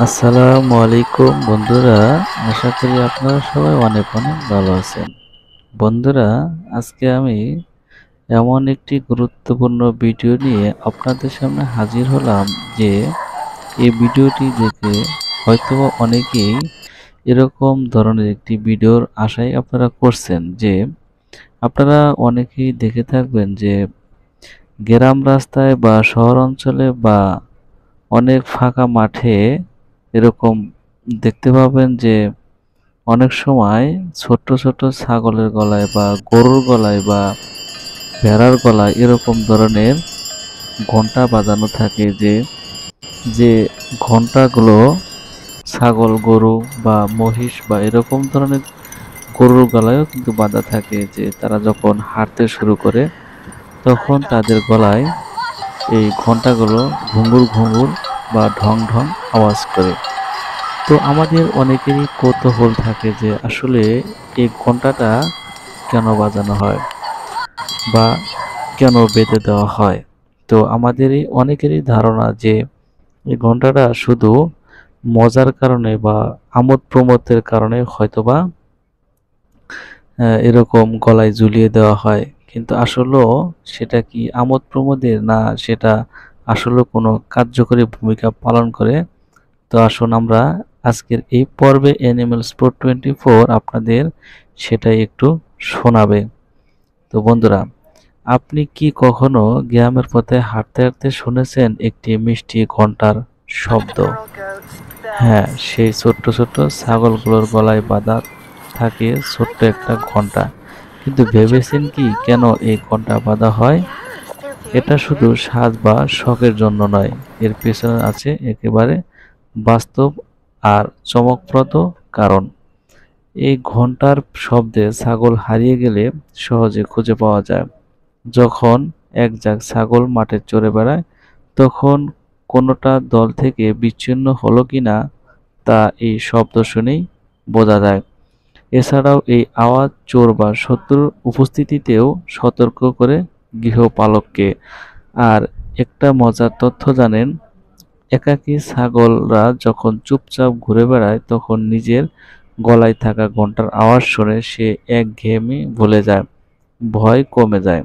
আসসালামু আলাইকুম বন্ধুরা, আশা করি আপনারা সবাই অনেক অনেক ভালো আছেন। বন্ধুরা, আজকে আমি এমন একটি গুরুত্বপূর্ণ ভিডিও নিয়ে আপনাদের সামনে হাজির হলাম যে এই ভিডিওটি দেখে হয়তোবা অনেকেই এরকম ধরনের একটি ভিডিওর আশাই আপনারা করছেন যে আপনারা অনেকেই দেখে থাকবেন যে গ্রাম রাস্তায় বা শহর অঞ্চলে বা অনেক ফাঁকা মাঠে এরকম দেখতে পাবেন যে অনেক সময় ছোট্ট ছোট্ট ছাগলের গলায় বা গরুর গলায় বা ভেড়ার গলায় এরকম ধরনের ঘন্টা বাজানো থাকে যে যে ঘন্টাগুলো ছাগল গরু বা মহিষ বা এরকম ধরনের গরুর গলায়ও কিন্তু বাঁধা থাকে যে তারা যখন হাঁটতে শুরু করে তখন তাদের গলায় এই ঘন্টাগুলো ঘুঙুর ঘুঙুর বা ঢং ঢং আওয়াজ করে। তো আমাদের অনেকেরই কৌতূহল থাকে যে আসলে এই ঘন্টাটা কেন বাজানো হয় বা কেন বেঁধে দেওয়া হয়। তো আমাদেরই অনেকেরই ধারণা যে এই ঘন্টাটা শুধু মজার কারণে বা আমোদ প্রমোদের কারণে হয়তোবা এরকম গলায় ঝুলিয়ে দেওয়া হয়, কিন্তু আসলেও সেটা কি আমোদ প্রমোদের না সেটা আসলে কোনো কার্যকরী ভূমিকা পালন করে। তো আসুন আমরা আজকের এই পর্বে অ্যানিমেল স্পোর্ট 24 আপনাদের সেটাই একটু শোনাবে। তো বন্ধুরা, আপনি কি কখনো গ্রামের পথে হাঁটতে হাঁটতে শুনেছেন একটি মিষ্টি ঘন্টার শব্দ? হ্যাঁ, সেই ছোট্ট ছোট্ট ছাগলগুলোর গলায় বাঁধা থাকে ছোট্ট একটা ঘন্টা। কিন্তু ভেবেছেন কি কেন এই ঘন্টা বাঁধা হয়? এটা শুধু সাজ বা শখের জন্য নয়, এর পেছনে আছে একেবারে বাস্তব আর চমকপ্রদ কারণ। এই ঘন্টার শব্দে ছাগল হারিয়ে গেলে সহজে খুঁজে পাওয়া যায়। যখন এক ঝাঁক ছাগল মাঠে চরে বেড়ায়, তখন কোনোটা দল থেকে বিচ্ছিন্ন হলো কিনা তা এই শব্দ শুনেই বোঝা যায়। এছাড়াও এই আওয়াজ চোর বা শত্রুর উপস্থিতিতেও সতর্ক করে গৃহপালককে। আর একটা মজার তথ্য জানেন, একাকী ছাগলরা যখন চুপচাপ ঘুরে বেড়ায় তখন নিজের গলায় থাকা ঘন্টার আওয়াজ শুনে সে একঘেয়েমি ভুলে যায়, ভয় কমে যায়।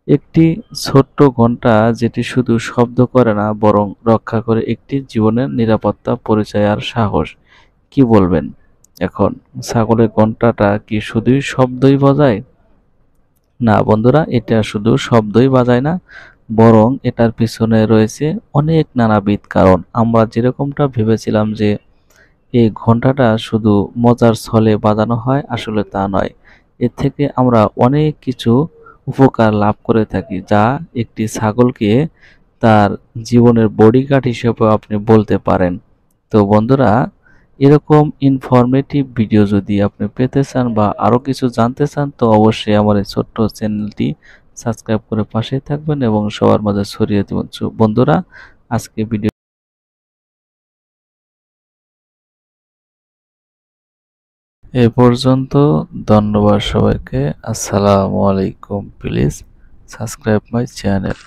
একটি ছোট্ট ঘন্টা যেটি শুধু শব্দ করে না বরং রক্ষা করে একটি জীবনের নিরাপত্তা, পরিচয় আর সাহস। কি বলবেন? এখন ছাগলের ঘন্টাটা কি শুধুই শব্দই বাজায়? না বন্ধুরা, এটা শুধু শব্দই বাজায় না, বরং এটার পিছনে রয়েছে অনেক নানাবিধ কারণ। আমরা যেরকমটা ভেবেছিলাম যে এই ঘন্টাটা শুধু মজার ছলে বাজানো হয়, আসলে তা নয়। এর থেকে আমরা অনেক কিছু উপকার লাভ করে থাকি, যা একটি ছাগলকে তার জীবনের বডিগার্ড হিসেবেও আপনি বলতে পারেন। তো বন্ধুরা, এরকম ইনফরমেটিভ ভিডিও যদি আপনি পেতে চান বা আরও কিছু জানতে চান তো অবশ্যই আমার এই ছোট্ট চ্যানেলটি সাবস্ক্রাইব করে পাশেই থাকবেন এবং সবার মাঝে ছড়িয়ে দেবেন। বন্ধুরা, আজকে ভিডিও এ পর্যন্ত। ধন্যবাদ সবাইকে। আসসালামু আলাইকুম। Please subscribe my channel.